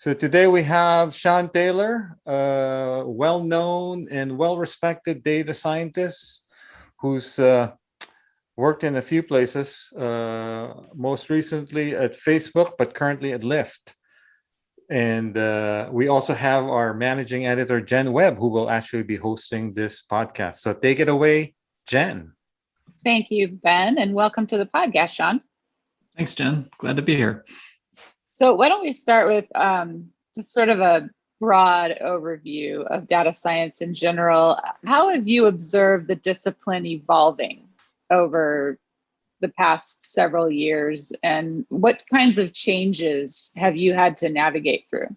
So today we have Sean Taylor, a well-known and well-respected data scientist who's worked in a few places, most recently at Facebook, but currently at Lyft. And we also have our managing editor, Jen Webb, who will actually be hosting this podcast. So take it away, Jen. Thank you, Ben, and welcome to the podcast, Sean. Thanks, Jen. Glad to be here. So why don't we start with just sort of a broad overview of data science in general. How have you observed the discipline evolving over the past several years, and what kinds of changes have you had to navigate through?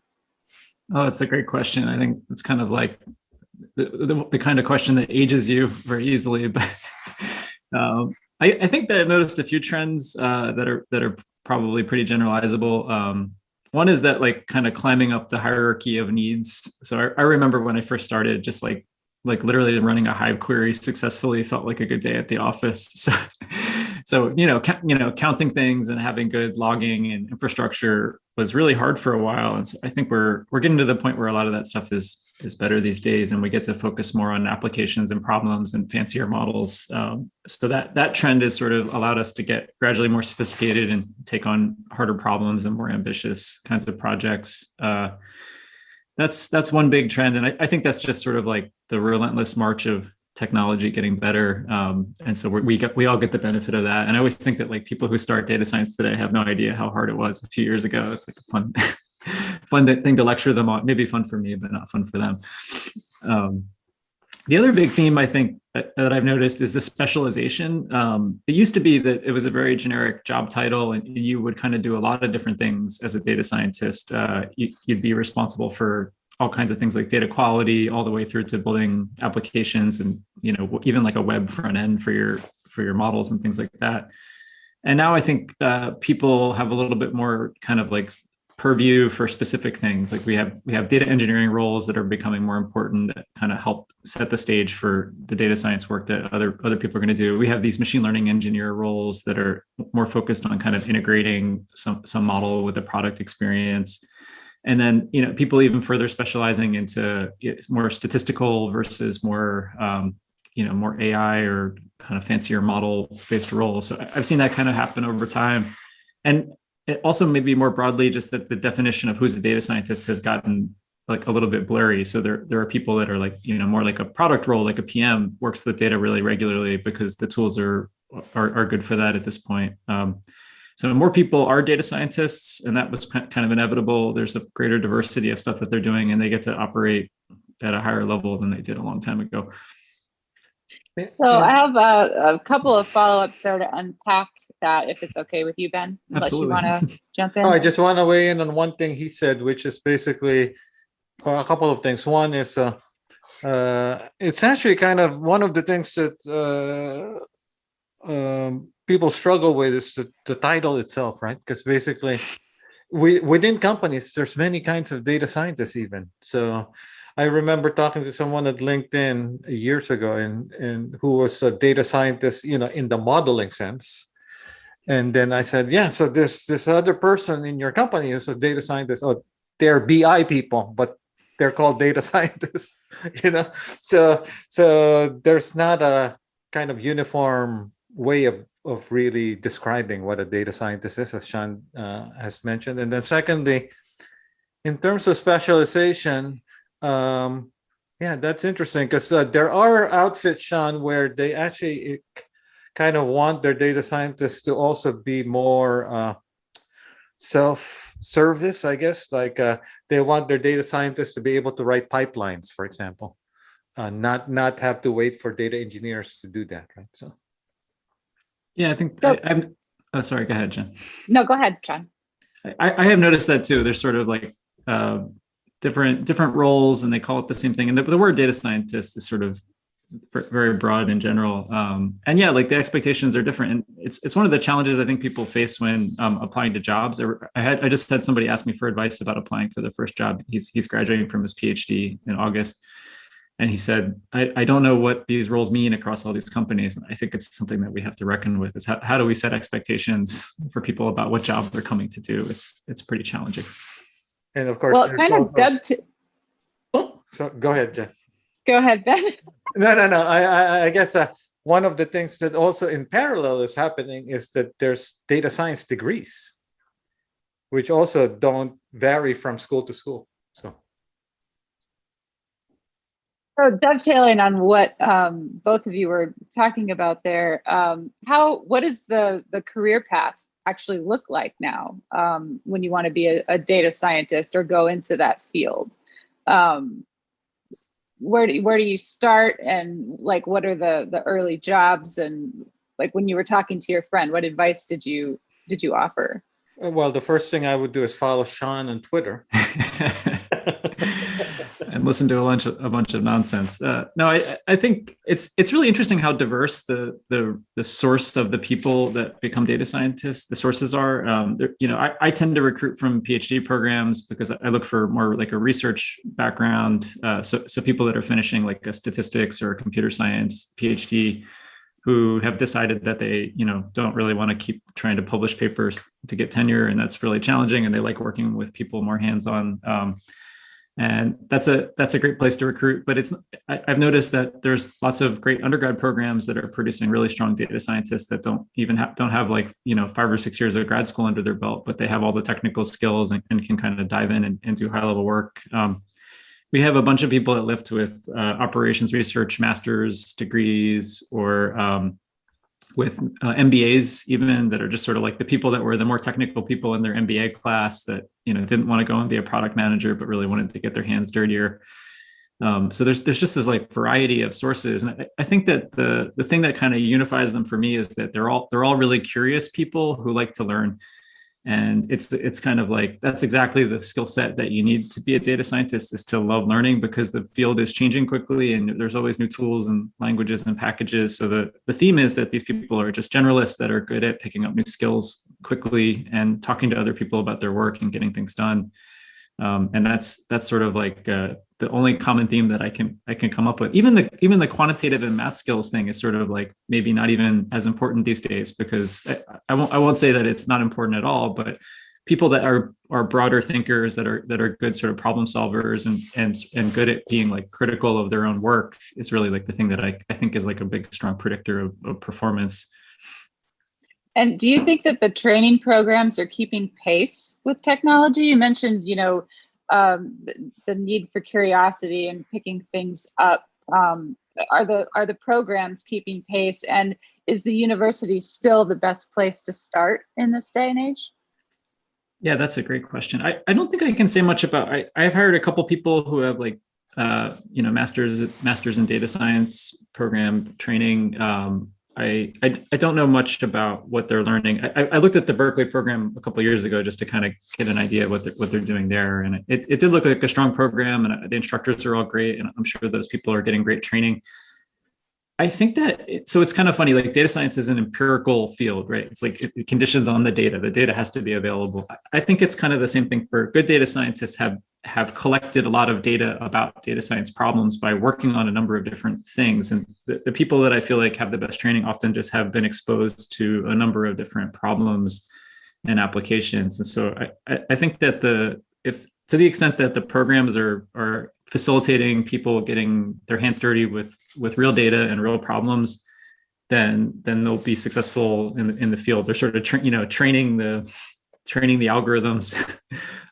Oh, it's a great question. I think it's kind of like the kind of question that ages you very easily. But I think that I've noticed a few trends that are probably pretty generalizable. One is that like kind of climbing up the hierarchy of needs. So I remember when I first started, just like literally running a Hive query successfully felt like a good day at the office. So counting things and having good logging and infrastructure was really hard for a while. And so I think we're getting to the point where a lot of that stuff is better these days, and we get to focus more on applications and problems and fancier models. So that trend has sort of allowed us to get gradually more sophisticated and take on harder problems and more ambitious kinds of projects. That's one big trend, and I think that's just sort of like the relentless march of technology getting better, and so we all get the benefit of that. And I always think that like people who start data science today have no idea how hard it was a few years ago. It's like a fun thing to lecture them on. Maybe fun for me, but not fun for them. The other big theme I think that I've noticed is the specialization. It used to be that it was a very generic job title, and you would kind of do a lot of different things as a data scientist. You'd be responsible for all kinds of things like data quality, all the way through to building applications, and even like a web front end for your models and things like that. And now I think people have a little bit more kind of like purview for specific things. Like we have data engineering roles that are becoming more important, that kind of help set the stage for the data science work that other people are going to do. We have these machine learning engineer roles that are more focused on kind of integrating some model with the product experience. And then, people even further specializing into more statistical versus more, more AI or kind of fancier model-based roles. So I've seen that kind of happen over time. And it also maybe more broadly, just that the definition of who's a data scientist has gotten like a little bit blurry. So there are people that are like, more like a product role, like a PM works with data really regularly because the tools are good for that at this point. So more people are data scientists, and that was kind of inevitable. There's a greater diversity of stuff that they're doing, and they get to operate at a higher level than they did a long time ago. So I have a couple of follow-ups there to unpack that, if it's okay with you, Ben. Absolutely. Unless you want to jump in. I just want to weigh in on one thing he said, which is basically a couple of things. One is it's actually kind of one of the things that people struggle with is the title itself, right? Because basically within companies, there's many kinds of data scientists even. So I remember talking to someone at LinkedIn years ago and who was a data scientist, in the modeling sense. And then I said, yeah, so there's this other person in your company who's a data scientist. Oh, they're BI people, but they're called data scientists, So there's not a kind of uniform way of really describing what a data scientist is, as Sean has mentioned. And then secondly, in terms of specialization, that's interesting because there are outfits, Sean, where they actually kind of want their data scientists to also be more self-service, I guess. Like they want their data scientists to be able to write pipelines, for example, not have to wait for data engineers to do that, right? So. Yeah, I think I'm. Oh, sorry. Go ahead, Jen. No, go ahead, John. I have noticed that too. There's sort of like different roles, and they call it the same thing. And the word data scientist is sort of very broad in general. And yeah, like the expectations are different. And it's one of the challenges I think people face when applying to jobs. I just had somebody ask me for advice about applying for the first job. He's graduating from his PhD in August. And he said, I don't know what these roles mean across all these companies. And I think it's something that we have to reckon with, is how do we set expectations for people about what job they're coming to do? It's pretty challenging. And of course, Well, there's kind of also, oh, so go ahead, Jen. go ahead, Ben. No. I guess one of the things that also in parallel is happening is that there's data science degrees, which also don't vary from school to school. So Dovetailing on what both of you were talking about there, what does the career path actually look like now when you want to be a data scientist or go into that field? Where do you start, and like what are the early jobs, and like when you were talking to your friend, what advice did you offer? well, the first thing I would do is follow Sean on Twitter. And listen to a bunch of nonsense. No, I think it's really interesting how diverse the source of the people that become data scientists, the sources are. I tend to recruit from PhD programs because I look for more like a research background. So people that are finishing like a statistics or a computer science PhD who have decided that they don't really want to keep trying to publish papers to get tenure, and that's really challenging, and they like working with people more hands-on. And that's a great place to recruit. But I've noticed that there's lots of great undergrad programs that are producing really strong data scientists that don't have like 5 or 6 years of grad school under their belt, but they have all the technical skills and can kind of dive in and do high level work. We have a bunch of people that lift with operations research master's degrees or with MBAs even, that are just sort of like the people that were the more technical people in their MBA class that didn't want to go and be a product manager but really wanted to get their hands dirtier. So there's just this like variety of sources, and I think that the thing that kind of unifies them for me is that they're all really curious people who like to learn. And it's kind of like that's exactly the skill set that you need to be a data scientist, is to love learning, because the field is changing quickly and there's always new tools and languages and packages. So the theme is that these people are just generalists that are good at picking up new skills quickly and talking to other people about their work and getting things done. And that's sort of like the only common theme that I can come up with. Even the quantitative and math skills thing is sort of like maybe not even as important these days, because I won't say that it's not important at all, but people that are broader thinkers that are good sort of problem solvers and good at being like critical of their own work is really like the thing that I think is like a big strong predictor of performance. And do you think that the training programs are keeping pace with technology? You mentioned, the need for curiosity and picking things up. Are the programs keeping pace? And is the university still the best place to start in this day and age? Yeah, that's a great question. I don't think I can say much about. I've hired a couple people who have like masters in data science program training. I don't know much about what they're learning. I looked at the Berkeley program a couple of years ago just to kind of get an idea of what they're doing there, and it did look like a strong program, and the instructors are all great, and I'm sure those people are getting great training. I think that so it's kind of funny, like data science is an empirical field, right? It's like it conditions on the data. The data has to be available. I think it's kind of the same thing for good data scientists have collected a lot of data about data science problems by working on a number of different things. And the people that I feel like have the best training often just have been exposed to a number of different problems and applications. And so I think that if to the extent that the programs are facilitating people getting their hands dirty with real data and real problems, then they'll be successful in the field. They're sort of training the algorithms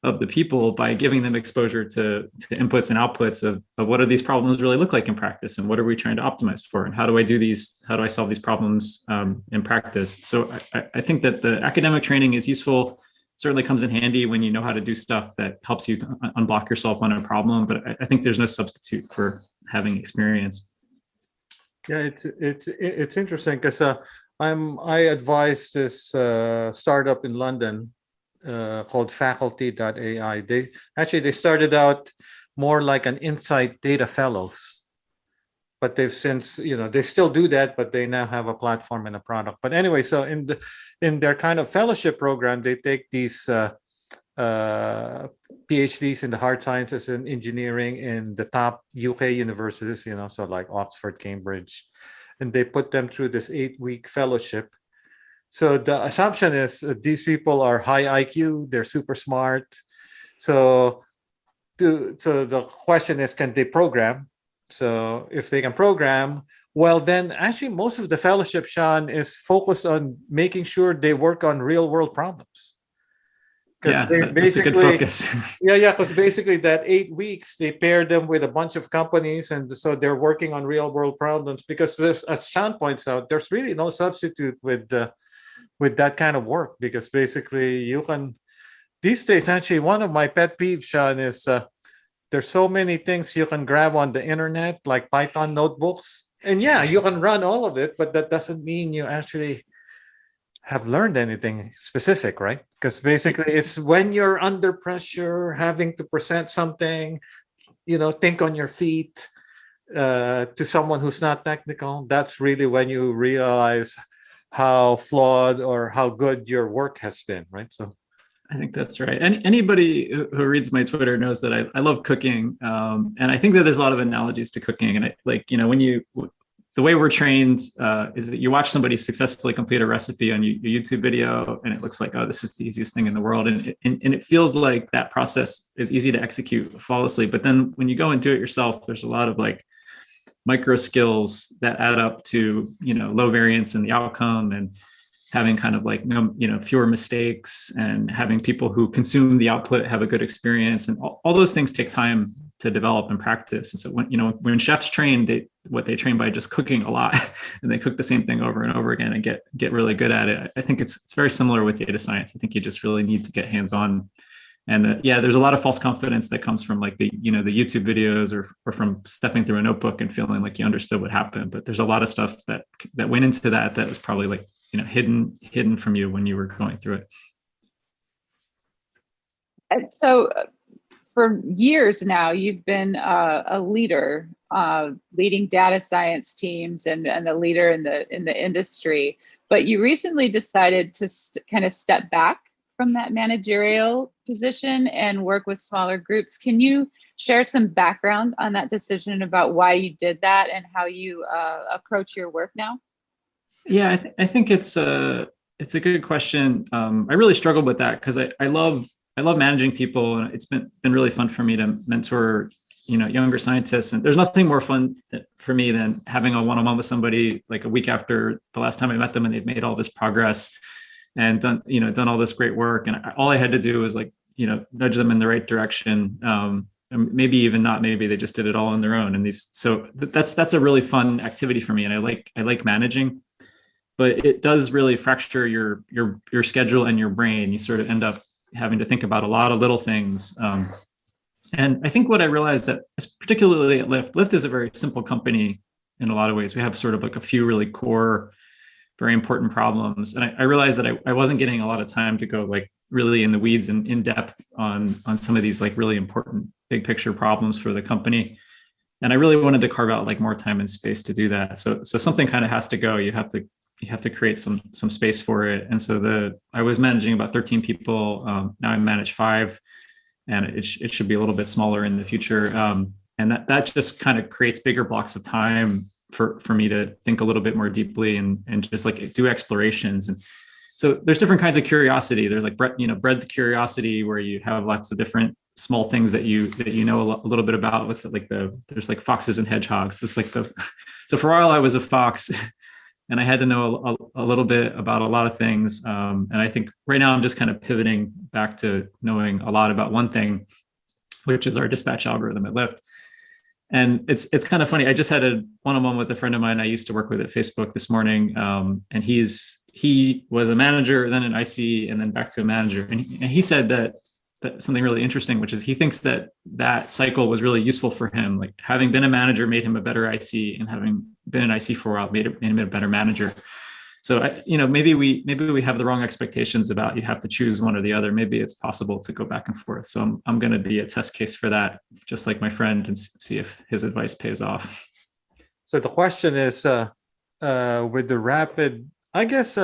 of the people by giving them exposure to inputs and outputs of what do these problems really look like in practice, and what are we trying to optimize for, and how do I solve these problems in practice. So I think that the academic training is useful, certainly comes in handy when you know how to do stuff that helps you unblock yourself on a problem, but I think there's no substitute for having experience. Yeah, it's interesting because I advise this startup in London called faculty.ai. They started out more like an Insight Data Fellows, but they've since they still do that, but they now have a platform and a product. But anyway, so in their kind of fellowship program, they take these PhDs in the hard sciences and engineering in the top UK universities, so like Oxford, Cambridge, and they put them through this 8-week fellowship. So the assumption is these people are high IQ, they're super smart, So so the question is, can they program? So if they can program, well, then actually most of the fellowship, Sean, is focused on making sure they work on real world problems. Because Yeah, that's a good basically, focus. yeah, because basically that 8 weeks they pair them with a bunch of companies, and so they're working on real world problems. Because as Sean points out, there's really no substitute with that kind of work. Because basically, you can these days actually one of my pet peeves, Sean, is there's so many things you can grab on the internet, like Python notebooks, and yeah, you can run all of it, but that doesn't mean you actually have learned anything specific, right? Because basically it's when you're under pressure having to present something, think on your feet, to someone who's not technical, that's really when you realize how flawed or how good your work has been, right? So I think that's right. Anybody who reads my Twitter knows that I love cooking, and I think that there's a lot of analogies to cooking. And the way we're trained is that you watch somebody successfully complete a recipe on your YouTube video, and it looks like, oh, this is the easiest thing in the world, and it feels like that process is easy to execute flawlessly. But then when you go and do it yourself, there's a lot of like micro skills that add up to low variance in the outcome, and having kind of like fewer mistakes, and having people who consume the output have a good experience, and all those things take time to develop and practice. And so when chefs train, they train by just cooking a lot, and they cook the same thing over and over again and get really good at it. I think it's very similar with data science. I think you just really need to get hands on. And there's a lot of false confidence that comes from like the YouTube videos or from stepping through a notebook and feeling like you understood what happened. But there's a lot of stuff that went into that was probably like hidden from you when you were going through it. And so for years now, you've been a leader, leading data science teams and a leader in the industry. But you recently decided to kind of step back from that managerial position and work with smaller groups. Can you share some background on that decision about why you did that and how you approach your work now? Yeah, I think it's a good question. I really struggled with that because I love managing people, and it's been really fun for me to mentor younger scientists. And there's nothing more fun for me than having a one-on-one with somebody like a week after the last time I met them, and they've made all this progress and done all this great work. And all I had to do was like nudge them in the right direction. Maybe even not. Maybe they just did it all on their own. And that's a really fun activity for me. And I like managing. But it does really fracture your schedule and your brain. You sort of end up having to think about a lot of little things. And I think what I realized that, particularly at Lyft is a very simple company in a lot of ways. We have sort of like a few really core, very important problems. And I realized that I wasn't getting a lot of time to go like really in the weeds and in depth on some of these like really important big picture problems for the company. And I really wanted to carve out like more time and space to do that. So something kind of has to go. You have to create some space for it. And so I was managing about 13 people. Now I manage 5, and it should be a little bit smaller in the future. And that just kind of creates bigger blocks of time for me to think a little bit more deeply and just like do explorations. And so there's different kinds of curiosity. There's like breadth curiosity, where you have lots of different small things that you know a little bit about. What's that, like there's like foxes and hedgehogs. So for a while I was a fox. And I had to know a little bit about a lot of things. And I think right now I'm just kind of pivoting back to knowing a lot about one thing, which is our dispatch algorithm at Lyft. And it's kind of funny. I just had a one-on-one with a friend of mine I used to work with at Facebook this morning. And he was a manager, then an IC, and then back to a manager. And he said that something really interesting, which is he thinks that cycle was really useful for him. Like having been a manager made him a better IC, and having been an IC for a while made him a better manager. So maybe we have the wrong expectations about you have to choose one or the other. Maybe it's possible to go back and forth. So I'm going to be a test case for that, just like my friend, and see if his advice pays off. So the question is, with the rapid, I guess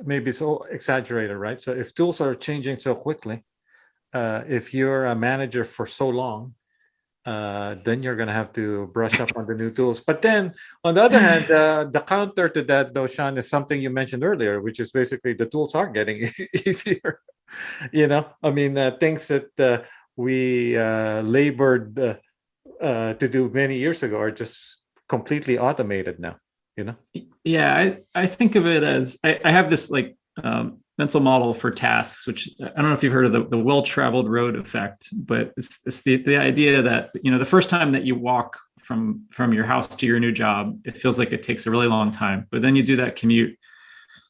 maybe it's all exaggerated, right? So if tools are changing so quickly, if you're a manager for so long, then you're going to have to brush up on the new tools. But then on the other hand, the counter to that, though, Sean, is something you mentioned earlier, which is basically the tools are getting easier. I mean, things that we labored to do many years ago are just completely automated now, Yeah, I think of it as I have this like mental model for tasks, which I don't know if you've heard of the well-traveled road effect, but it's the idea that the first time that you walk from your house to your new job, it feels like it takes a really long time, but then you do that commute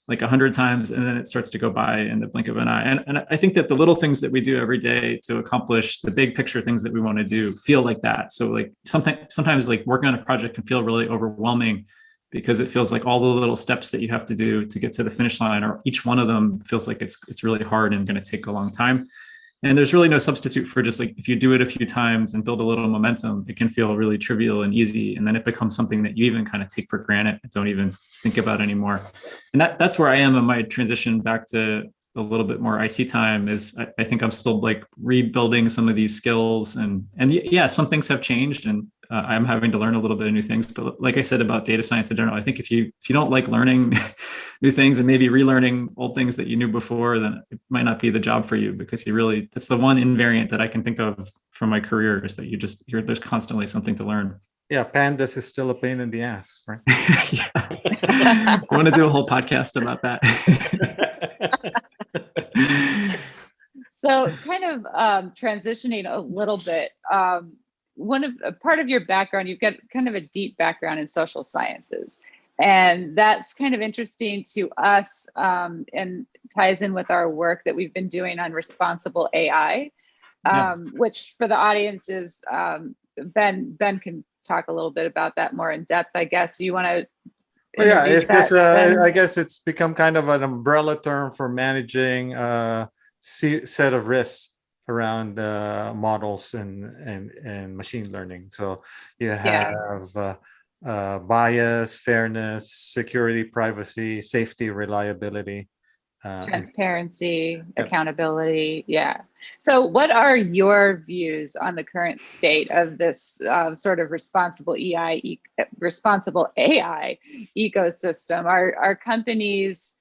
like 100 times and then it starts to go by in the blink of an eye. And I think that the little things that we do every day to accomplish the big picture things that we want to do feel like that. So like sometimes like working on a project can feel really overwhelming because it feels like all the little steps that you have to do to get to the finish line, or each one of them feels like it's really hard and going to take a long time. And there's really no substitute for just like, if you do it a few times and build a little momentum, it can feel really trivial and easy. And then it becomes something that you even kind of take for granted and don't even think about anymore. And that's where I am in my transition back to a little bit more IC time. Is I think I'm still like rebuilding some of these skills, and yeah, some things have changed, and I'm having to learn a little bit of new things. But like I said about data science in general, I think if you don't like learning new things and maybe relearning old things that you knew before, then it might not be the job for you, because that's the one invariant that I can think of from my career, is that there's constantly something to learn. Yeah, pandas is still a pain in the ass, right? Yeah. I want to do a whole podcast about that. So kind of transitioning a little bit, part of your background, you've got kind of a deep background in social sciences. And that's kind of interesting to us, and ties in with our work that we've been doing on responsible AI, which for the audience is, Ben can talk a little bit about that more in depth, I guess. You want to? Yeah, it's just, I guess it's become kind of an umbrella term for managing set of risks around models and machine learning. So you have bias, fairness, security, privacy, safety, reliability, transparency, accountability. Yeah. So what are your views on the current state of this sort of responsible AI ecosystem? Are companies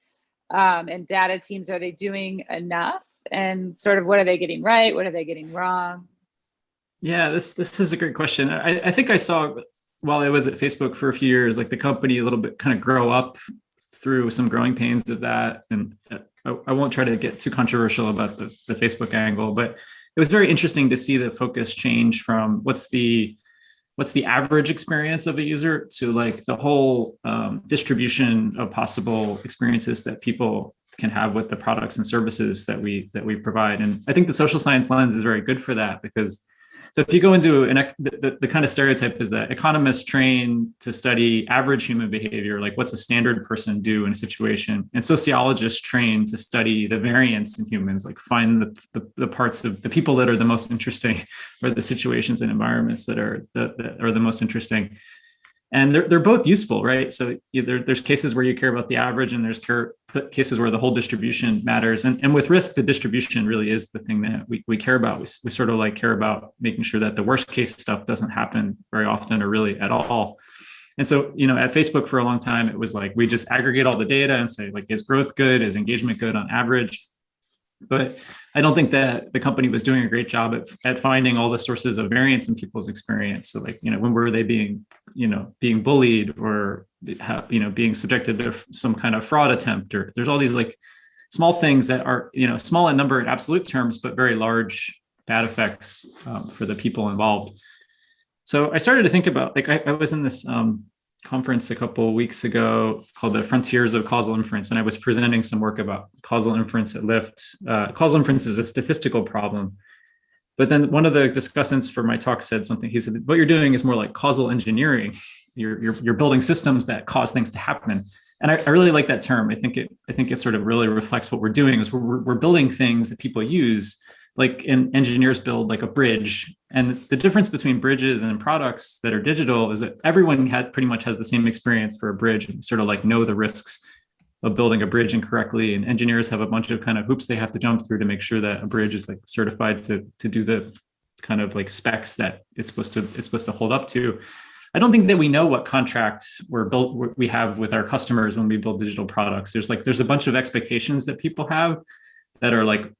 and data teams, are they doing enough? And sort of what are they getting right? What are they getting wrong? Yeah, this is a great question. I think I saw, while I was at Facebook for a few years, like the company a little bit kind of grow up through some growing pains of that. And I won't try to get too controversial about the Facebook angle, but it was very interesting to see the focus change from what's the average experience of a user to like the whole distribution of possible experiences that people can have with the products and services that we provide. And I think the social science lens is very good for that, because so if you go into the kind of stereotype is that economists train to study average human behavior, like what's a standard person do in a situation, and sociologists train to study the variance in humans, like find the parts of the people that are the most interesting, or the situations and environments that are the most interesting. And they're both useful, right? So there's cases where you care about the average, and there's cases where the whole distribution matters. And with risk, the distribution really is the thing that we care about. We sort of like care about making sure that the worst case stuff doesn't happen very often, or really at all. And so, at Facebook for a long time, it was like we just aggregate all the data and say, like, is growth good? Is engagement good on average? But I don't think that the company was doing a great job at finding all the sources of variance in people's experience. So like, when were they being bullied, or, being subjected to some kind of fraud attempt, or there's all these like small things that are, small in number in absolute terms, but very large bad effects for the people involved. So I started to think about, like, I was in this conference a couple of weeks ago called the Frontiers of Causal Inference, and I was presenting some work about causal inference at Lyft. Causal inference is a statistical problem, but then one of the discussants for my talk said something. He said, "What you're doing is more like causal engineering. You're building systems that cause things to happen." And I really like that term. I think it sort of really reflects what we're doing. Is we're building things that people use, like engineers build like a bridge. And the difference between bridges and products that are digital is that everyone pretty much has the same experience for a bridge, and sort of like know the risks of building a bridge incorrectly. And engineers have a bunch of kind of hoops they have to jump through to make sure that a bridge is like certified to do the kind of like specs that it's supposed to hold up to. I don't think that we know what contracts we have with our customers when we build digital products. There's a bunch of expectations that people have that are like,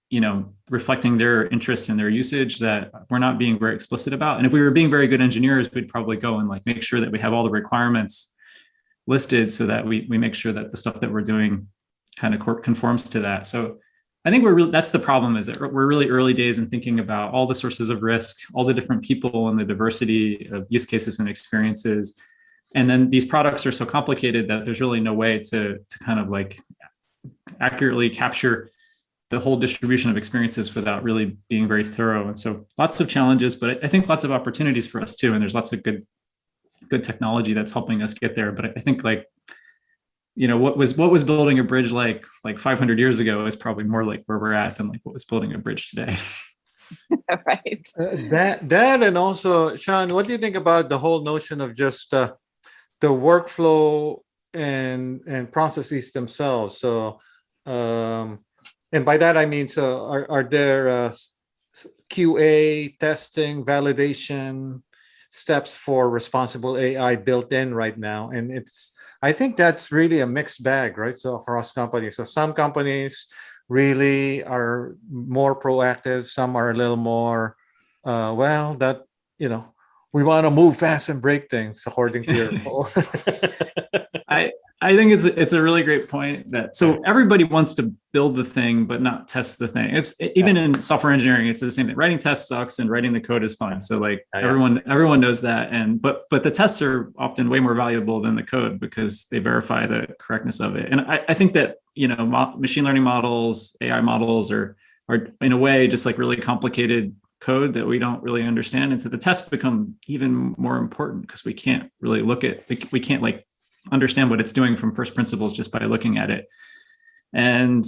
reflecting their interest and their usage that we're not being very explicit about. And if we were being very good engineers, we'd probably go and like make sure that we have all the requirements listed so that we make sure that the stuff that we're doing kind of conforms to that. So I think that's the problem, is that we're really early days in thinking about all the sources of risk, all the different people and the diversity of use cases and experiences. And then these products are so complicated that there's really no way to kind of like accurately capture the whole distribution of experiences without really being very thorough. And so lots of challenges, but I think lots of opportunities for us too. And there's lots of good technology that's helping us get there. But I think like, what was building a bridge like 500 years ago is probably more like where we're at than like what was building a bridge today. Right. That and also, Sean, what do you think about the whole notion of just the workflow and processes themselves? So, and by that I mean, so are there QA testing, validation steps for responsible AI built in right now? And I think that's really a mixed bag, right? So across companies, so some companies really are more proactive, some are a little more we want to move fast and break things according to your I think it's a really great point that so everybody wants to build the thing but not test the thing. It's even in software engineering, it's the same thing. Writing tests sucks and writing the code is fun. So like everyone knows that. And but the tests are often way more valuable than the code because they verify the correctness of it. And I think that machine learning models, AI models are in a way just like really complicated code that we don't really understand. And so the tests become even more important because we can't really we can't like understand what it's doing from first principles just by looking at it. And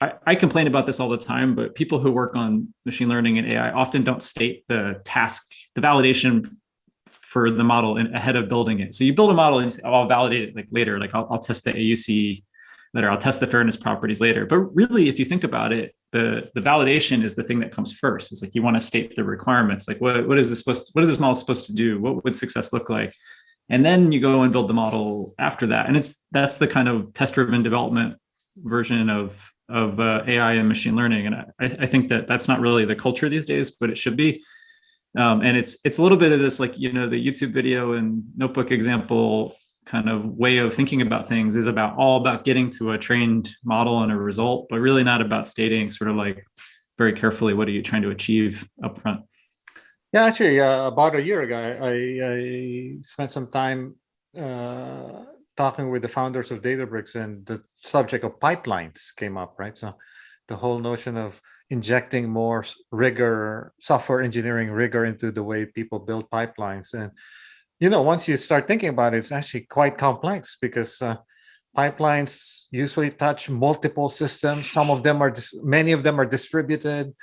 I complain about this all the time, but people who work on machine learning and AI often don't state the task, the validation for the model ahead of building it. So you build a model and I'll validate it like later, like I'll test the AUC later, I'll test the fairness properties later. But really, if you think about it, the validation is the thing that comes first. It's like you want to state the requirements, like what is this model supposed to do? What would success look like? And then you go and build the model after that. And that's the kind of test-driven development version of AI and machine learning. And I think that's not really the culture these days, but it should be. And it's a little bit of this, like, the YouTube video and notebook example kind of way of thinking about things is all about getting to a trained model and a result, but really not about stating sort of like very carefully, what are you trying to achieve up front? Yeah, actually, about a year ago, I spent some time talking with the founders of Databricks, and the subject of pipelines came up, right? So the whole notion of injecting more rigor, software engineering rigor into the way people build pipelines. And, once you start thinking about it, it's actually quite complex because pipelines usually touch multiple systems. Many of them are distributed.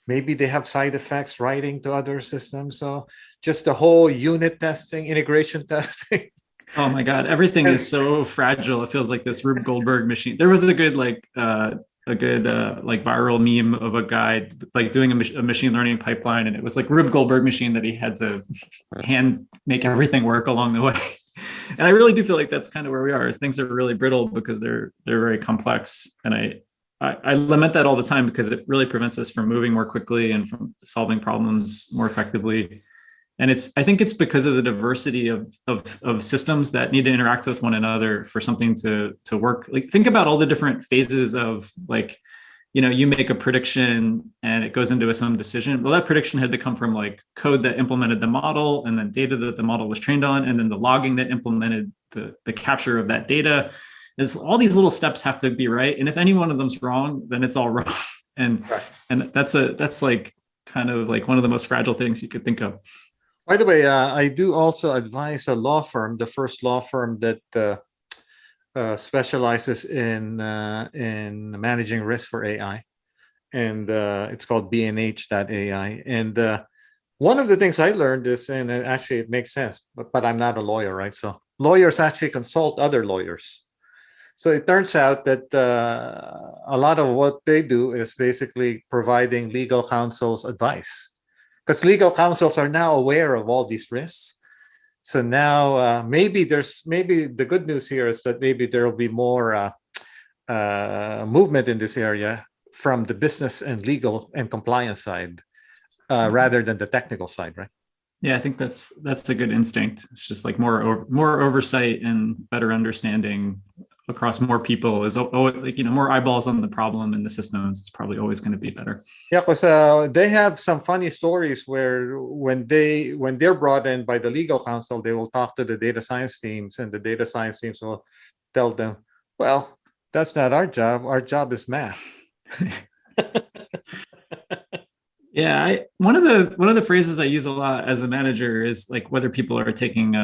Maybe they have side effects writing to other systems. So just the whole unit testing, integration testing. Oh my God, everything is so fragile. It feels like this Rube Goldberg machine. There was a good viral meme of a guy like doing a machine learning pipeline, and it was like Rube Goldberg machine that he had to hand make everything work along the way. And I really do feel like that's kind of where we are. Is things are really brittle because they're very complex, and I lament that all the time because it really prevents us from moving more quickly and from solving problems more effectively. And I think it's because of the diversity of systems that need to interact with one another for something to work. Like, think about all the different phases of, like, you make a prediction and it goes into some decision. Well, that prediction had to come from like code that implemented the model, and then data that the model was trained on, and then the logging that implemented the capture of that data. Is all these little steps have to be right, and if any one of them's wrong, then it's all wrong. And that's like kind of like one of the most fragile things you could think of. By the way, I do also advise a law firm, the first law firm that specializes in managing risk for AI, and it's called B&H.ai. And one of the things I learned is, and actually it makes sense, but I'm not a lawyer, right? So lawyers actually consult other lawyers. So it turns out that a lot of what they do is basically providing legal counsel's advice, because legal counsels are now aware of all these risks. So now maybe the good news here is that maybe there will be more movement in this area from the business and legal and compliance side rather than the technical side, right? Yeah, I think that's a good instinct. It's just like more oversight and better understanding across more people is like, more eyeballs on the problem and the systems. It's probably always going to be better. Yeah, because they have some funny stories where when they're brought in by the legal counsel, they will talk to the data science teams, and the data science teams will tell them, "Well, that's not our job. Our job is math." Yeah, one of the phrases I use a lot as a manager is like whether people are taking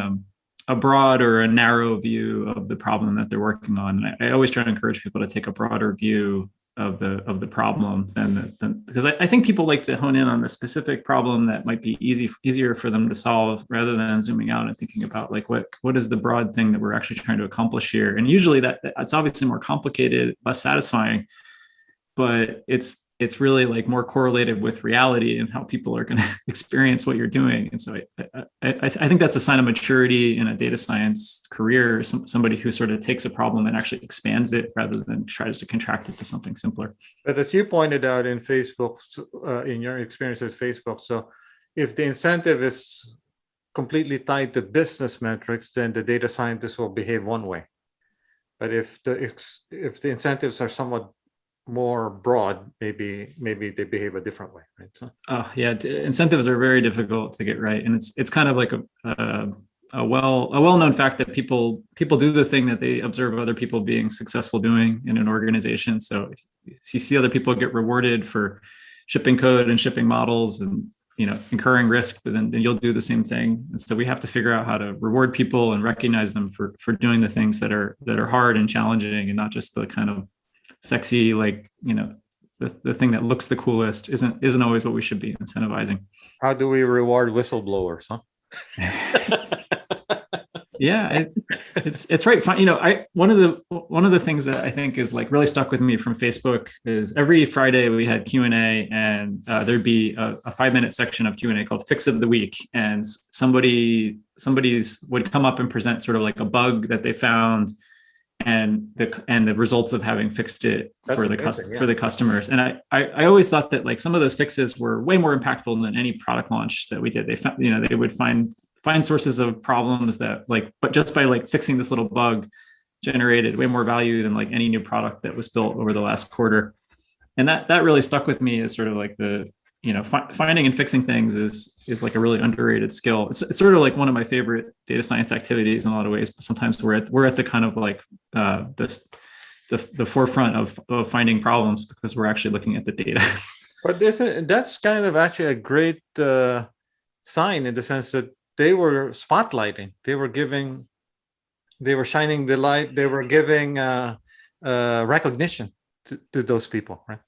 a broad or a narrow view of the problem that they're working on. And I always try to encourage people to take a broader view of the problem than because I think people like to hone in on the specific problem that might be easier for them to solve rather than zooming out and thinking about like what is the broad thing that we're actually trying to accomplish here. And usually that's obviously more complicated, less satisfying, but it's really like more correlated with reality and how people are going to experience what you're doing. And so I think that's a sign of maturity in a data science career, somebody who sort of takes a problem and actually expands it rather than tries to contract it to something simpler. But as you pointed out in Facebook, in your experience at Facebook, so if the incentive is completely tied to business metrics, then the data scientists will behave one way. But if the incentives are somewhat more broad, maybe they behave a different way, right? So yeah, incentives are very difficult to get right, and it's kind of like a well-known fact that people do the thing that they observe other people being successful doing in an organization. So if you see other people get rewarded for shipping code and shipping models and incurring risk, but then you'll do the same thing. And so we have to figure out how to reward people and recognize them for doing the things that are hard and challenging, and not just the kind of sexy, like the thing that looks the coolest isn't always what we should be incentivizing. How do we reward whistleblowers, huh? Yeah, it's right. One of the things that I think is like really stuck with me from Facebook is every Friday we had Q&A, and there'd be a 5-minute section of Q&A called Fix of the Week, and somebody's would come up and present sort of like a bug that they found and the results of having fixed it for the customers. And I always thought that like some of those fixes were way more impactful than any product launch that we did. They found, they would find sources of problems that but just by like fixing this little bug generated way more value than like any new product that was built over the last quarter. And that really stuck with me as sort of like the finding and fixing things is like a really underrated skill. It's sort of like one of my favorite data science activities in a lot of ways, but sometimes we're at the kind of like the forefront of finding problems because we're actually looking at the data. But that's kind of actually a great sign in the sense that they were spotlighting, they were shining the light, they were giving recognition to those people, right?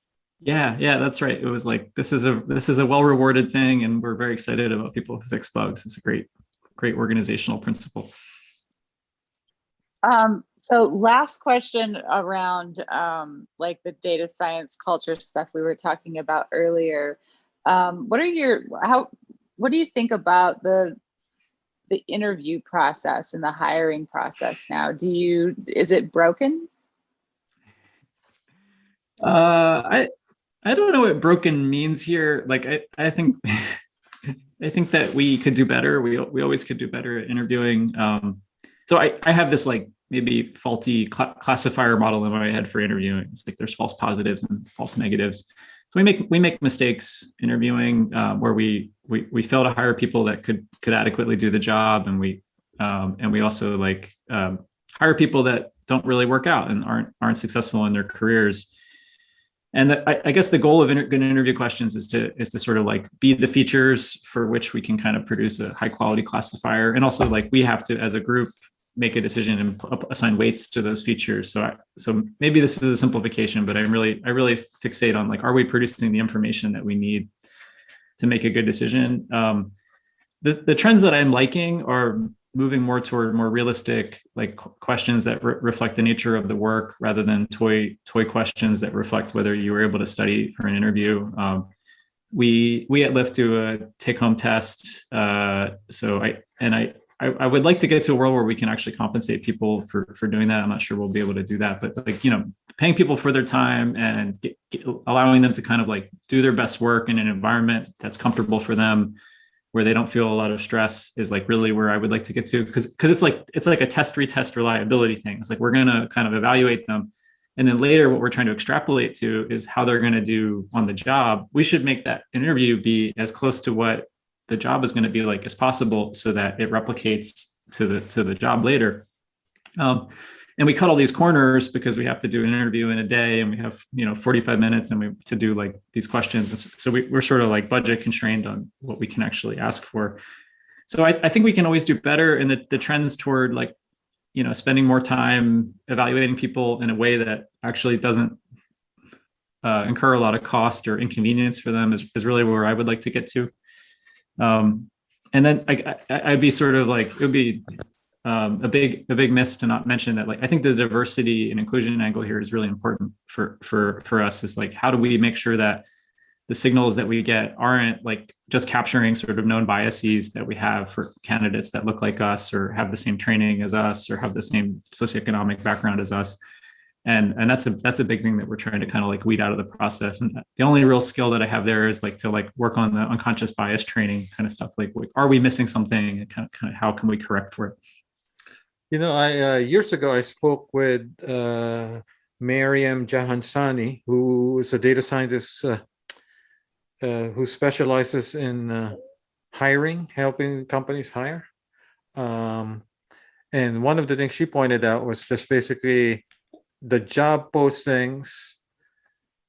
Yeah, that's right. It was like this is a well-rewarded thing, and we're very excited about people who fix bugs. It's a great organizational principle. So last question around like the data science culture stuff we were talking about earlier. What do you think about the interview process and the hiring process now? Is it broken? I don't know what broken means here. Like I think I think that we could do better. We always could do better at interviewing. So I have this like maybe faulty classifier model in my head for interviewing. It's like there's false positives and false negatives. So we make mistakes interviewing where we fail to hire people that could adequately do the job, and we also like hire people that don't really work out and aren't successful in their careers. And I guess the goal of good interview questions is to sort of like be the features for which we can kind of produce a high quality classifier, and also like we have to as a group make a decision and assign weights to those features. So maybe this is a simplification, but I really fixate on like, are we producing the information that we need to make a good decision? The trends that I'm liking are moving more toward more realistic like questions that reflect the nature of the work rather than toy questions that reflect whether you were able to study for an interview. We at Lyft do a take-home test. So I would like to get to a world where we can actually compensate people for doing that. I'm not sure we'll be able to do that, but like, paying people for their time and allowing them to kind of like do their best work in an environment that's comfortable for them, where they don't feel a lot of stress, is like really where I would like to get to. Because it's like a test retest reliability thing. It's like we're going to kind of evaluate them, and then later what we're trying to extrapolate to is how they're going to do on the job. We should make that interview be as close to what the job is going to be like as possible, so that it replicates to the job later. And we cut all these corners because we have to do an interview in a day, and we have 45 minutes, and we to do like these questions. And so we're sort of like budget constrained on what we can actually ask for. So I think we can always do better. And the trends toward like spending more time evaluating people in a way that actually doesn't incur a lot of cost or inconvenience for them is really where I would like to get to. And then I'd be sort of like, it would be a big miss to not mention that. Like, I think the diversity and inclusion angle here is really important for us. Is like, how do we make sure that the signals that we get aren't like just capturing sort of known biases that we have for candidates that look like us or have the same training as us or have the same socioeconomic background as us. And that's a big thing that we're trying to kind of like weed out of the process. And the only real skill that I have there is like to like work on the unconscious bias training kind of stuff. Like, are we missing something? And kind of how can we correct for it? I years ago I spoke with Mariam Jahansani, who is a data scientist who specializes in hiring, helping companies hire. And one of the things she pointed out was just basically the job postings.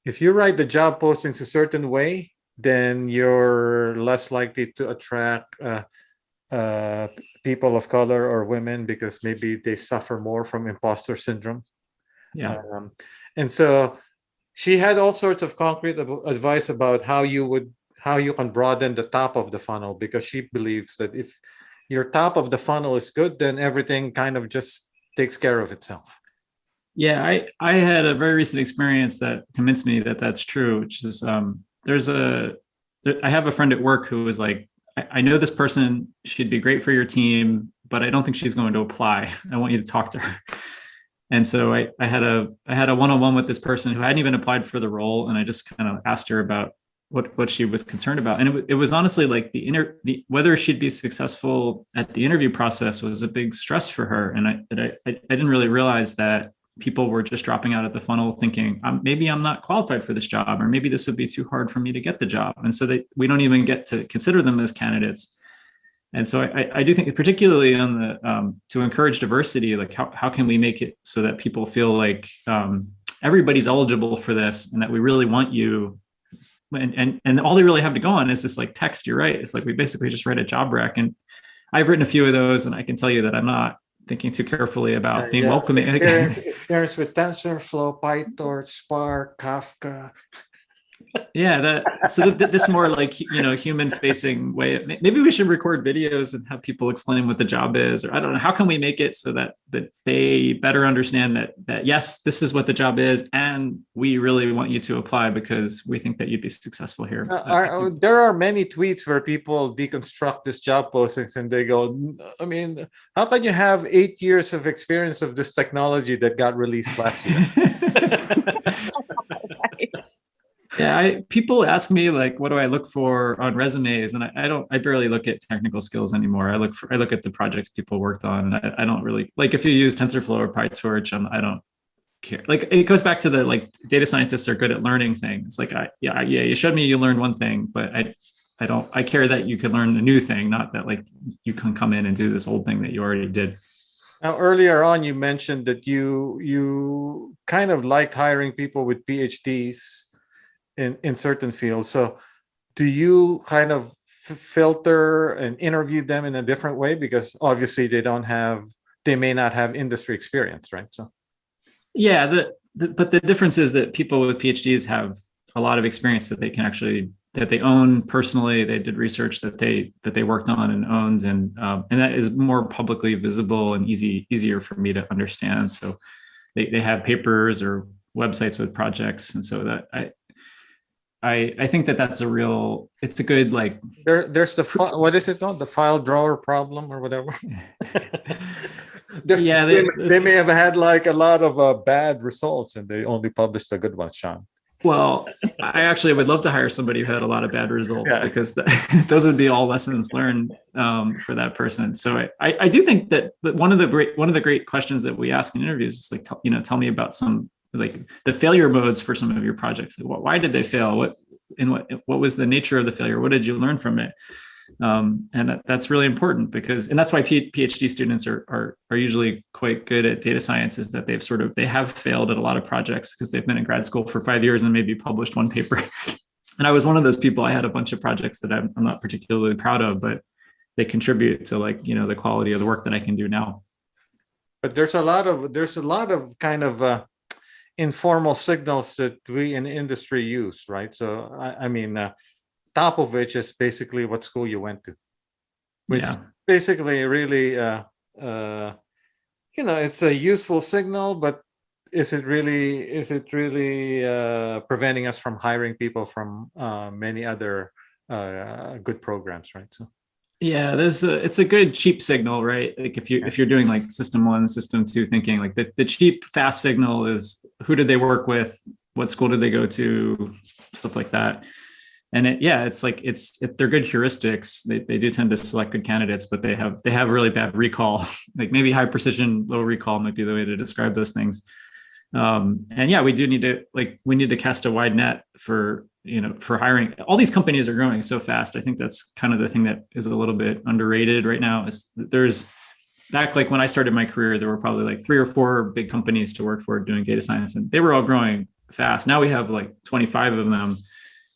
If you write the job postings a certain way, then you're less likely to attract people of color or women, because maybe they suffer more from imposter syndrome. Yeah. And so she had all sorts of concrete advice about how you can broaden the top of the funnel, because she believes that if your top of the funnel is good, then everything kind of just takes care of itself. Yeah, I had a very recent experience that convinced me that that's true, which is I have a friend at work who was like, I know this person, she'd be great for your team, but I don't think she's going to apply. I want you to talk to her. And so I had a one-on-one with this person who hadn't even applied for the role, and I just kind of asked her about what she was concerned about. And it was honestly like whether she'd be successful at the interview process was a big stress for her. And I didn't really realize that people were just dropping out of the funnel thinking, maybe I'm not qualified for this job, or maybe this would be too hard for me to get the job. And so we don't even get to consider them as candidates. And so I do think, particularly on the to encourage diversity, like how can we make it so that people feel like everybody's eligible for this, and that we really want you, and all they really have to go on is this like text. You're right. It's like we basically just write a job rec, and I've written a few of those, and I can tell you that I'm not thinking too carefully about being welcoming. Experience with TensorFlow, PyTorch, Spark, Kafka. Yeah, this more like human facing way. Maybe we should record videos and have people explain what the job is, or I don't know. How can we make it so that they better understand that yes, this is what the job is, and we really want you to apply because we think that you'd be successful here. There are many tweets where people deconstruct this job postings, and they go, I mean, how can you have 8 years of experience of this technology that got released last year? Right. Yeah, people ask me like, what do I look for on resumes? And I barely look at technical skills anymore. I look at the projects people worked on, and I don't really like if you use TensorFlow or PyTorch. I don't care. Like, it goes back to the like data scientists are good at learning things. Like you showed me you learned one thing, but I care that you could learn a new thing, not that like you can come in and do this old thing that you already did. Now, earlier on, you mentioned that you kind of liked hiring people with PhDs in certain fields. So do you kind of filter and interview them in a different way? Because obviously they may not have industry experience, right? So yeah, but the difference is that people with PhDs have a lot of experience that they can actually, that they own personally. They did research that they worked on and owned, and that is more publicly visible and easier for me to understand. So they have papers or websites with projects, and so that I think that it's a good like There's the what is it called? The file drawer problem or whatever. yeah, They may have had like a lot of bad results and they only published the good ones, Sean. well, I actually would love to hire somebody who had a lot of bad results Yeah. because those would be all lessons learned for that person. So I do think that one of the great questions that we ask in interviews is like, tell me about some like the failure modes for some of your projects. Why did they fail? What was the nature of the failure? What did you learn from it? And that's really important and that's why PhD students are usually quite good at data science, is that they have failed at a lot of projects because they've been in grad school for 5 years and maybe published one paper. And I was one of those people. I had a bunch of projects that I'm not particularly proud of, but they contribute to the quality of the work that I can do now. But there's a lot of kind of informal signals that we in the industry use, right? So I mean, top of which is basically what school you went to, which basically really, it's a useful signal, but is it really preventing us from hiring people from many other good programs, right? So. Yeah, it's a good cheap signal, right? Like if you're doing like system 1, system 2 thinking, like the cheap fast signal is who did they work with, what school did they go to, stuff like that. And they're good heuristics. They do tend to select good candidates, but they have really bad recall. Like maybe high precision, low recall might be the way to describe those things. And yeah, we need to cast a wide net for hiring. All these companies are growing so fast. I think that's kind of the thing that is a little bit underrated right now. Is there's back like when I started my career, there were probably like 3 or 4 big companies to work for doing data science, and they were all growing fast. Now we have like 25 of them,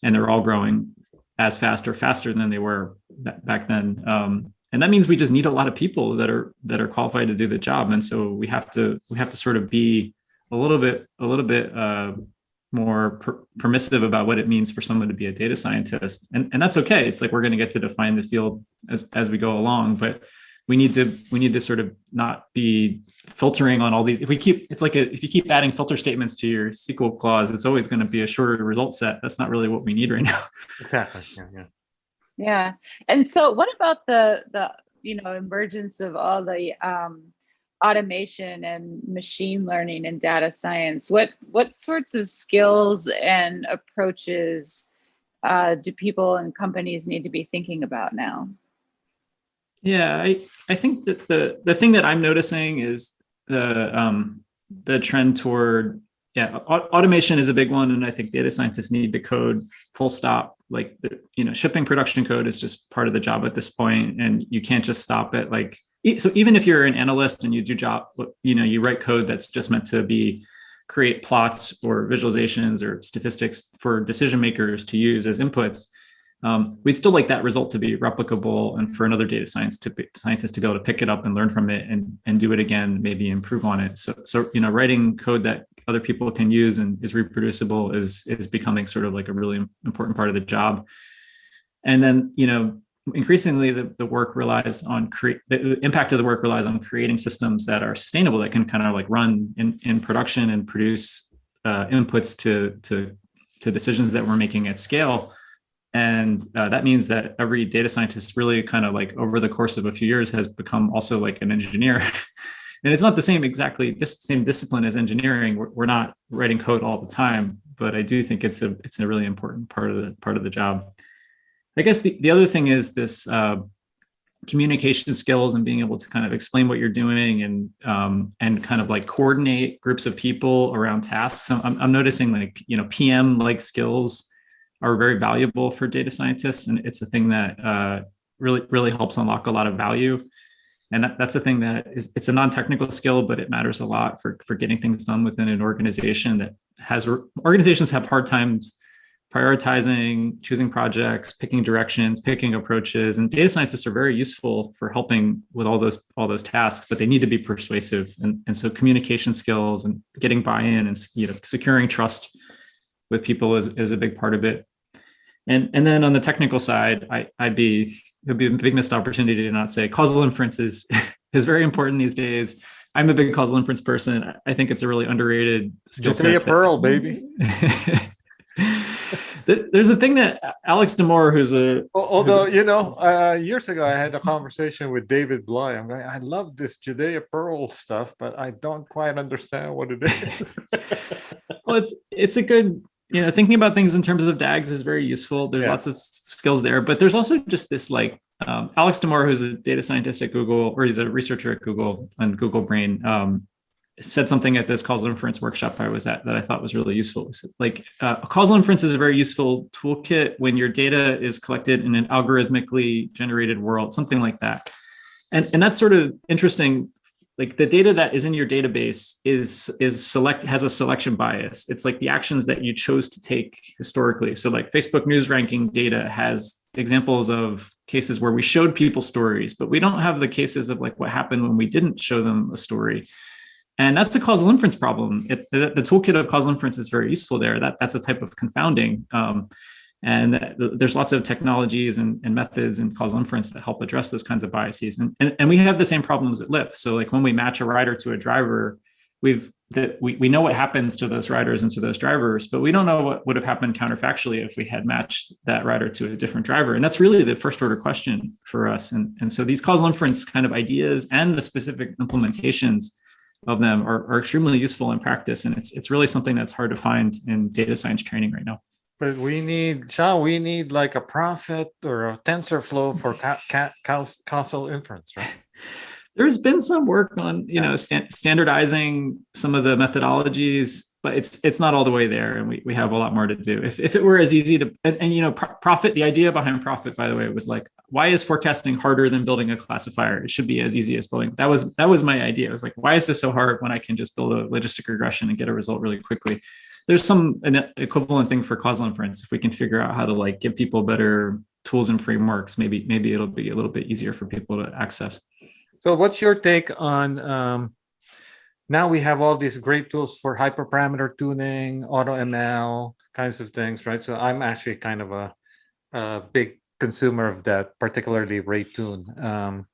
and they're all growing as fast or faster than they were back then. And that means we just need a lot of people that are qualified to do the job. And so we have to sort of be a little bit more permissive about what it means for someone to be a data scientist. And that's okay. It's like we're going to get to define the field as we go along, but we need to sort of not be filtering on all these. If you keep adding filter statements to your SQL clause, it's always going to be a shorter result set. That's not really what we need right now. Exactly. Yeah. And so what about the emergence of all the automation and machine learning and data science? What sorts of skills and approaches do people and companies need to be thinking about now? Yeah, I think that the thing that I'm noticing is the trend toward automation is a big one, and I think data scientists need to code full stop. Like shipping production code is just part of the job at this point, and you can't just stop it. Like so, even if you're an analyst and you do you write code that's just meant to create plots or visualizations or statistics for decision makers to use as inputs. We'd still like that result to be replicable, and for another data scientist to be able to pick it up and learn from it and do it again, maybe improve on it. So writing code that other people can use and is reproducible is becoming sort of like a really important part of the job. And then increasingly the work relies on the impact of the work relies on creating systems that are sustainable, that can kind of like run in production and produce inputs to decisions that we're making at scale. And that means that every data scientist really kind of like over the course of a few years has become also like an engineer. And it's not the same discipline as engineering. We're not writing code all the time, but I do think it's a really important part of the job. I guess the other thing is this communication skills and being able to kind of explain what you're doing and kind of like coordinate groups of people around tasks. So I'm noticing like PM like skills are very valuable for data scientists, and it's a thing that really helps unlock a lot of value. And that's a thing that it's a non-technical skill, but it matters a lot for getting things done within an organization that organizations have hard times prioritizing, choosing projects, picking directions, picking approaches. And data scientists are very useful for helping with all those tasks, but they need to be persuasive. And so communication skills and getting buy-in and securing trust with people is a big part of it. And then on the technical side, it would be a big missed opportunity to not say causal inference is very important these days. I'm a big causal inference person. I think it's a really underrated skill set. Just be a pearl, baby. There's a thing that Alex Demore, who's Although, years ago I had a conversation with David Bly. I'm going, I love this Judea Pearl stuff, but I don't quite understand what it is. well, it's a good, thinking about things in terms of DAGs is very useful. There's lots of skills there, but there's also just this like Alex Demore, who's a data scientist at Google, or he's a researcher at Google and Google Brain, said something at this causal inference workshop I was at that I thought was really useful. Like causal inference is a very useful toolkit when your data is collected in an algorithmically generated world, something like that. And that's sort of interesting. Like the data that is in your database has a selection bias. It's like the actions that you chose to take historically. So like Facebook news ranking data has examples of cases where we showed people stories, but we don't have the cases of like what happened when we didn't show them a story. And that's a causal inference problem. The toolkit of causal inference is very useful there. That's a type of confounding. And there's lots of technologies and methods in causal inference that help address those kinds of biases. And we have the same problems at Lyft. So like when we match a rider to a driver, we know what happens to those riders and to those drivers, but we don't know what would have happened counterfactually if we had matched that rider to a different driver. And that's really the first order question for us. And so these causal inference kind of ideas and the specific implementations of them are extremely useful in practice. And it's really something that's hard to find in data science training right now. But we need like a Prophet or a TensorFlow for causal inference, right? There's been some work on, standardizing some of the methodologies, but it's not all the way there. And we have a lot more to do. If it were as easy to, Prophet, the idea behind Prophet, by the way, was like, why is forecasting harder than building a classifier? It should be as easy as building. That was my idea. It was like, why is this so hard when I can just build a logistic regression and get a result really quickly? There's an equivalent thing for causal inference. If we can figure out how to like give people better tools and frameworks, maybe it'll be a little bit easier for people to access. So what's your take on, now we have all these great tools for hyperparameter tuning, AutoML kinds of things, right? So I'm actually kind of a big consumer of that, particularly RayTune.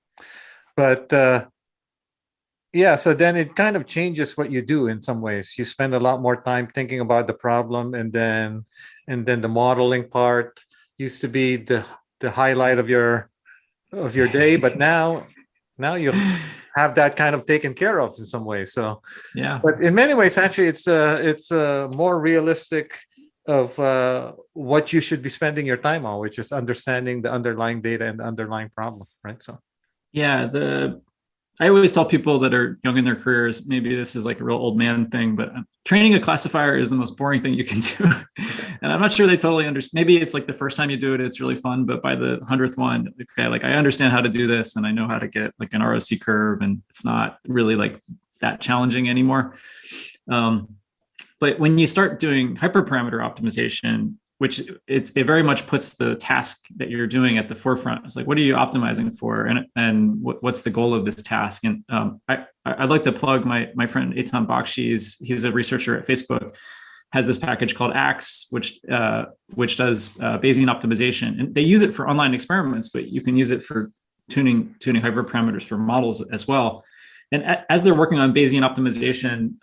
So then it kind of changes what you do in some ways. You spend a lot more time thinking about the problem, and then the modeling part used to be the highlight of your day, but now you have that kind of taken care of in some ways. So yeah, but in many ways, actually, it's more realistic of what you should be spending your time on, which is understanding the underlying data and the underlying problem, right? So yeah, I always tell people that are young in their careers, maybe this is like a real old man thing, but training a classifier is the most boring thing you can do. And I'm not sure they totally understand. Maybe it's like the first time you do it, it's really fun, but by the 100th one, okay, like I understand how to do this and I know how to get like an ROC curve, and it's not really like that challenging anymore. But when you start doing hyperparameter optimization, which it very much puts the task that you're doing at the forefront. It's like, what are you optimizing for? And what's the goal of this task? And I'd like to plug my friend Eitan Bakshi. He's a researcher at Facebook, has this package called Axe, which does Bayesian optimization. And they use it for online experiments, but you can use it for tuning hyperparameters for models as well. And as they're working on Bayesian optimization,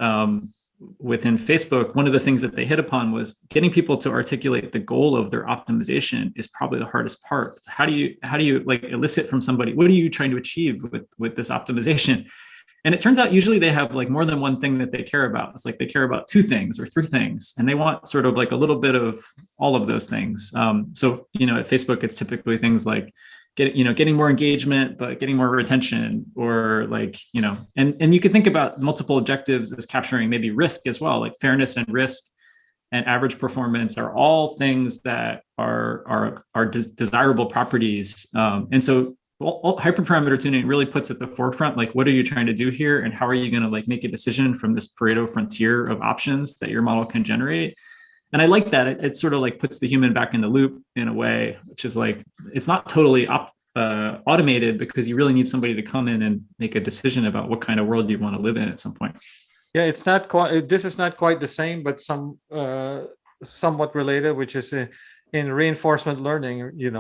within Facebook, one of the things that they hit upon was getting people to articulate the goal of their optimization is probably the hardest part. How do you like elicit from somebody, what are you trying to achieve with this optimization? And it turns out usually they have like more than one thing that they care about. It's like they care about 2 things or 3 things, and they want sort of like a little bit of all of those things. So, at Facebook, it's typically things like getting more engagement, but getting more retention, or like, and you can think about multiple objectives as capturing maybe risk as well, like fairness and risk and average performance are all things that are desirable properties. And so hyperparameter tuning really puts at the forefront, like, what are you trying to do here? And how are you going to like make a decision from this Pareto frontier of options that your model can generate? And I like that. It sort of like puts the human back in the loop in a way, which is like, it's not totally automated, because you really need somebody to come in and make a decision about what kind of world you want to live in at some point. Yeah, it's not quite, this is not quite the same, but somewhat related, which is in reinforcement learning, you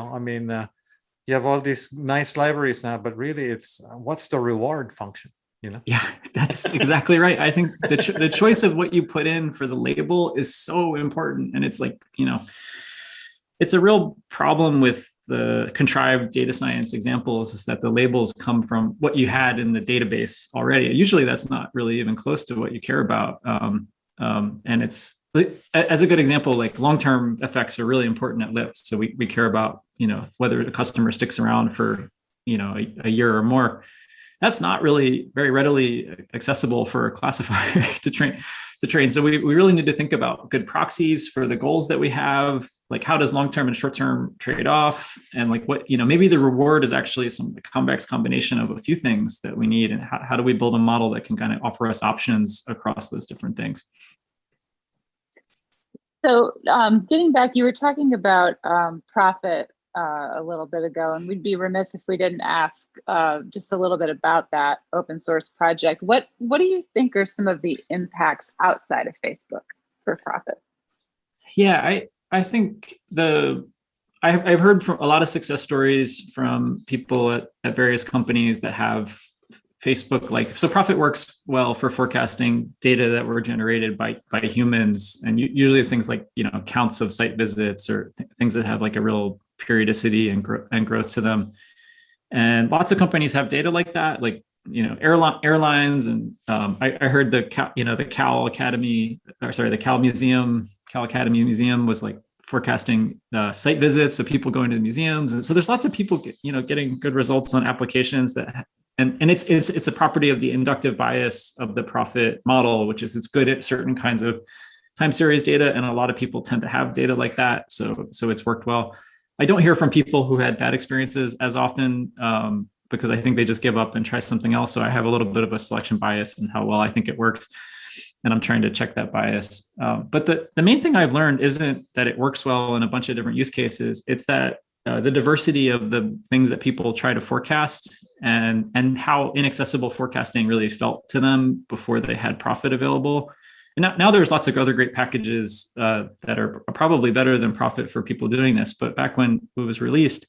have all these nice libraries now, but really it's what's the reward function? Yeah, that's exactly right. I think the choice of what you put in for the label is so important. And it's like, it's a real problem with the contrived data science examples is that the labels come from what you had in the database already. Usually that's not really even close to what you care about. And it's, as a good example, like long-term effects are really important at Lyft. So we care about, whether the customer sticks around for, a year or more. That's not really very readily accessible for a classifier to train. So we really need to think about good proxies for the goals that we have. Like how does long-term and short-term trade off? And like what, maybe the reward is actually some convex combination of a few things that we need. And how do we build a model that can kind of offer us options across those different things? So getting back, you were talking about profit a little bit ago, and we'd be remiss if we didn't ask just a little bit about that open source project. What do you think are some of the impacts outside of Facebook for profit? Yeah, I think I've heard from a lot of success stories from people at various companies that have Facebook so profit works well for forecasting data that were generated by humans, and usually things like counts of site visits or things that have like a real periodicity and growth to them. And lots of companies have data like that, like airlines, and I heard the Cal Academy, or sorry, the Cal Academy Museum was like forecasting site visits of people going to the museums, and so there's lots of people getting good results on applications that. And it's a property of the inductive bias of the profit model, which is it's good at certain kinds of time series data, and a lot of people tend to have data like that. So it's worked well. I don't hear from people who had bad experiences as often because I think they just give up and try something else. So I have a little bit of a selection bias in how well I think it works, and I'm trying to check that bias. But the main thing I've learned isn't that it works well in a bunch of different use cases. It's that the diversity of the things that people try to forecast and how inaccessible forecasting really felt to them before they had profit available. And now there's lots of other great packages that are probably better than profit for people doing this. But back when it was released,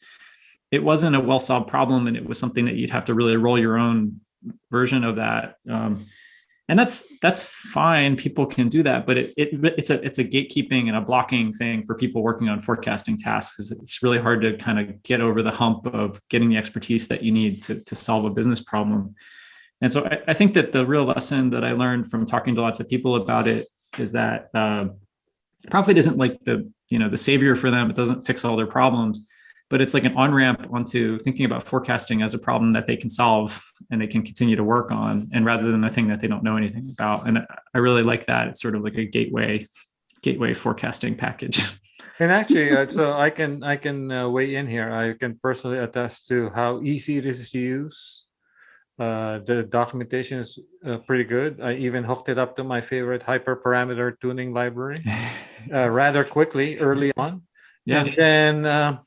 it wasn't a well-solved problem, and it was something that you'd have to really roll your own version of that. And that's fine. People can do that, but it's a gatekeeping and a blocking thing for people working on forecasting tasks, because it's really hard to kind of get over the hump of getting the expertise that you need to solve a business problem. And so I think that the real lesson that I learned from talking to lots of people about it is that profit isn't like the savior for them. It doesn't fix all their problems, but it's like an on-ramp onto thinking about forecasting as a problem that they can solve and they can continue to work on, and rather than a thing that they don't know anything about. And I really like that. It's sort of like a gateway forecasting package. And actually, so I can weigh in here. I can personally attest to how easy it is to use. The documentation is pretty good. I even hooked it up to my favorite hyperparameter tuning library rather quickly early on. Yeah. And then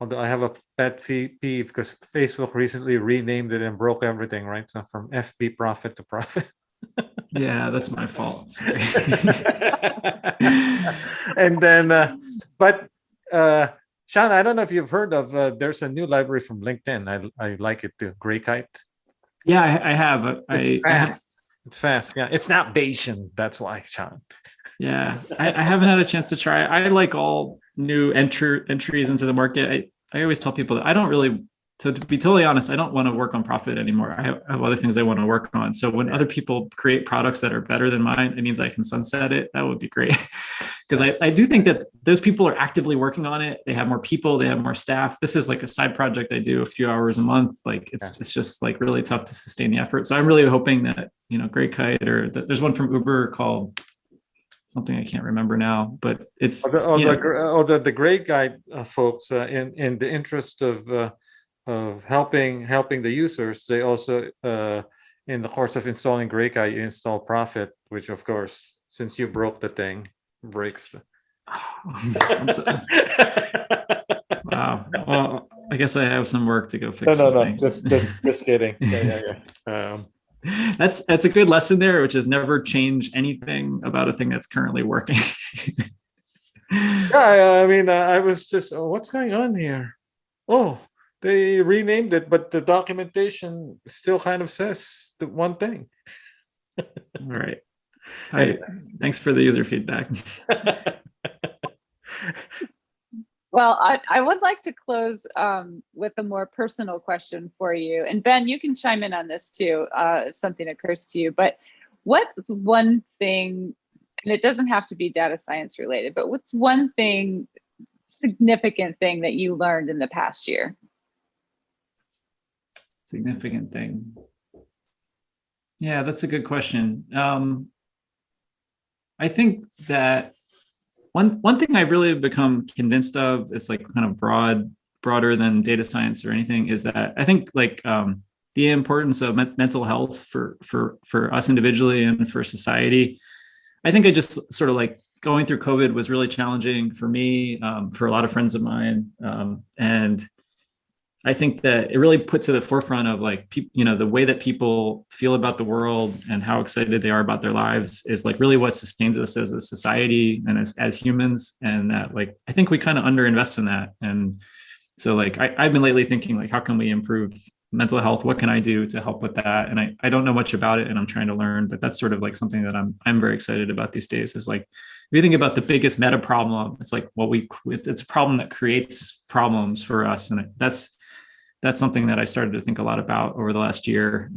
although I have a pet peeve because Facebook recently renamed it and broke everything, right? So from FB profit to profit. Yeah, that's my fault. Sorry. And then, but Sean, I don't know if you've heard of, there's a new library from LinkedIn. I like it too, Gray Kite. Yeah, I have. It's fast. It's fast. Yeah, it's not Bayesian. That's why, Sean. Yeah, I haven't had a chance to try. I like all new entries into the market. I always tell people that I don't really, to be totally honest, I don't want to work on profit anymore. I have other things I want to work on. So when other people create products that are better than mine, it means I can sunset it. That would be great. Because I do think that those people are actively working on it. They have more people, they have more staff. This is like a side project I do a few hours a month. Like it's just like really tough to sustain the effort. So I'm really hoping that, Gray Kite, or there's one from Uber called something I can't remember now, but it's the Gray Guide folks, in the interest of helping the users, they also in the course of installing Gray Guide, you install Profit, which of course, since you broke the thing, breaks. Wow. Well, I guess I have some work to go fix. No. Just kidding. Yeah. That's a good lesson there, which is never change anything about a thing that's currently working. Yeah, I mean, I was just, what's going on here? Oh, they renamed it, but the documentation still kind of says the one thing. All right. Thanks for the user feedback. Well, I would like to close with a more personal question for you. And Ben, you can chime in on this too, if something occurs to you. But what's one thing, and it doesn't have to be data science related, but what's one thing, significant thing that you learned in the past year? Significant thing. Yeah, that's a good question. I think that one thing I really have become convinced of, it's like kind of broader than data science or anything, is that I think like the importance of mental health for us individually and for society. I think I just sort of like going through COVID was really challenging for me, for a lot of friends of mine, and I think that it really puts to the forefront of like, the way that people feel about the world and how excited they are about their lives is like really what sustains us as a society and as humans. And that like, I think we kind of underinvest in that. And so like, I've been lately thinking like, how can we improve mental health? What can I do to help with that? And I don't know much about it and I'm trying to learn, but that's sort of like something that I'm very excited about these days is like, if you think about the biggest meta problem, it's like, it's a problem that creates problems for us. And that's something that I started to think a lot about over the last year.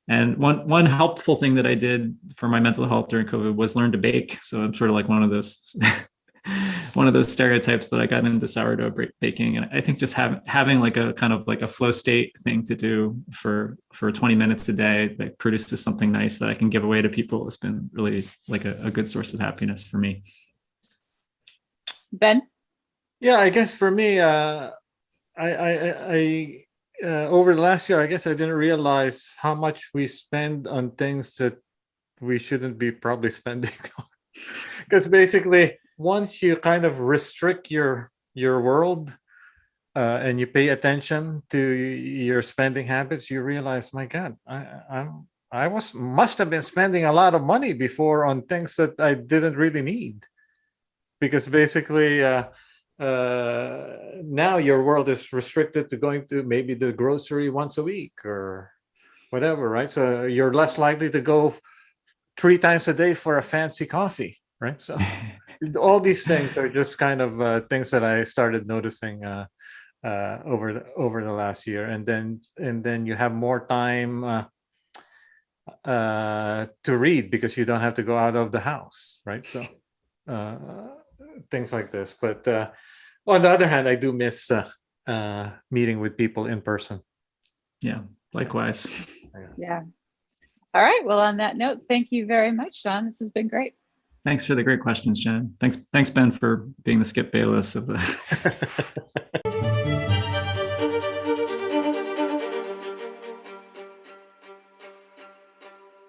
And one helpful thing that I did for my mental health during COVID was learn to bake. So I'm sort of like one of those stereotypes, but I got into sourdough baking. And I think just having like a kind of like a flow state thing to do for 20 minutes a day that produces something nice that I can give away to people has been really like a good source of happiness for me. Ben? Yeah, I guess for me, I over the last year, I guess I didn't realize how much we spend on things that we shouldn't be probably spending on. Because basically, once you kind of restrict your world and you pay attention to your spending habits, you realize, my God, I must have been spending a lot of money before on things that I didn't really need. Because basically, now your world is restricted to going to maybe the grocery once a week or whatever, right? So you're less likely to go 3 times a day for a fancy coffee, right? So all these things are just kind of things that I started noticing over the last year, and then you have more time to read because you don't have to go out of the house, right? So things like this, but on the other hand, I do miss meeting with people in person. Yeah, likewise. Yeah. All right. Well, on that note, thank you very much, Sean. This has been great. Thanks for the great questions, Jen. Thanks, Ben, for being the Skip Bayless of the